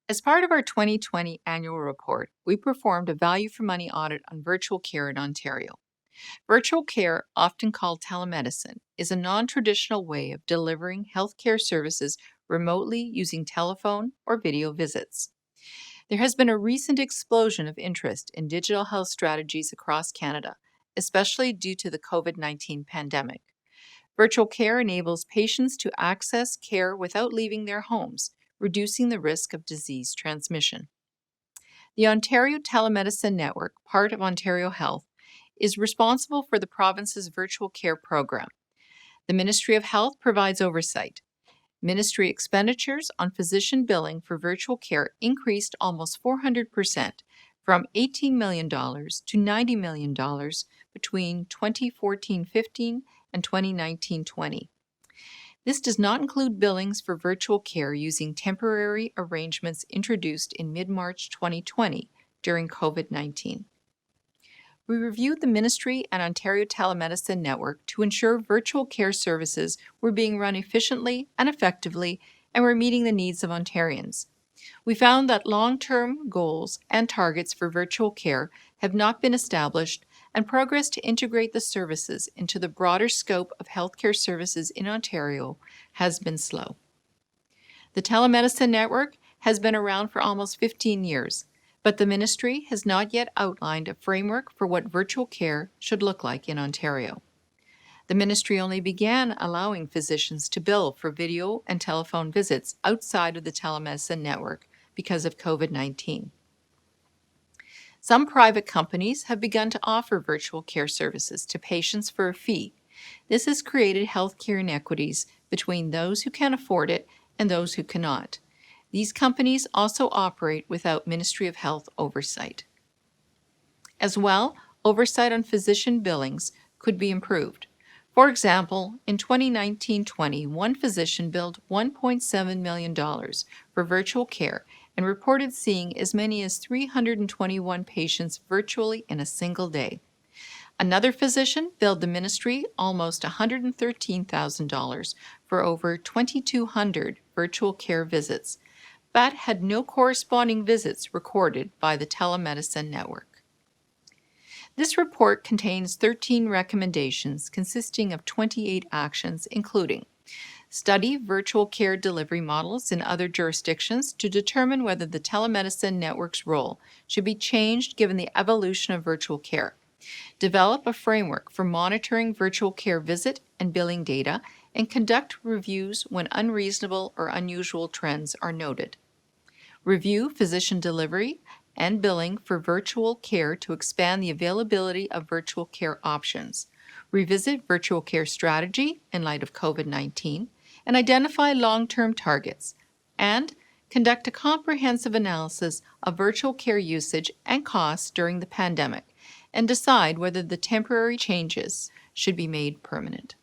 As part of our 2020 annual report, we performed a value-for-money audit on virtual care in Ontario. Virtual care, often called telemedicine, is a non-traditional way of delivering healthcare services remotely using telephone or video visits. There has been a recent explosion of interest in digital health strategies across Canada, especially due to the COVID-19 pandemic. Virtual care enables patients to access care without leaving their homes, reducing the risk of disease transmission. The Ontario Telemedicine Network, part of Ontario Health, is responsible for the province's virtual care program. The Ministry of Health provides oversight. Ministry expenditures on physician billing for virtual care increased almost 400%, from $18 million to $90 million between 2014-15 and 2019-20. This does not include billings for virtual care using temporary arrangements introduced in mid-March 2020 during COVID-19. We reviewed the Ministry and Ontario Telemedicine Network to ensure virtual care services were being run efficiently and effectively and were meeting the needs of Ontarians. We found that long-term goals and targets for virtual care have not been established, and progress to integrate the services into the broader scope of healthcare services in Ontario has been slow. The Telemedicine Network has been around for almost 15 years, but the Ministry has not yet outlined a framework for what virtual care should look like in Ontario. The Ministry only began allowing physicians to bill for video and telephone visits outside of the telemedicine network because of COVID-19. Some private companies have begun to offer virtual care services to patients for a fee. This has created healthcare inequities between those who can afford it and those who cannot. These companies also operate without Ministry of Health oversight. As well, oversight on physician billings could be improved. For example, in 2019-20, one physician billed $1.7 million for virtual care and reported seeing as many as 321 patients virtually in a single day. Another physician billed the Ministry almost $113,000 for over 2,200 virtual care visits, but had no corresponding visits recorded by the telemedicine network. This report contains 13 recommendations consisting of 28 actions, including study virtual care delivery models in other jurisdictions to determine whether the telemedicine network's role should be changed given the evolution of virtual care. Develop a framework for monitoring virtual care visit and billing data and conduct reviews when unreasonable or unusual trends are noted. Review physician delivery and billing for virtual care to expand the availability of virtual care options. Revisit virtual care strategy in light of COVID-19 and identify long-term targets. And conduct a comprehensive analysis of virtual care usage and costs during the pandemic and decide whether the temporary changes should be made permanent.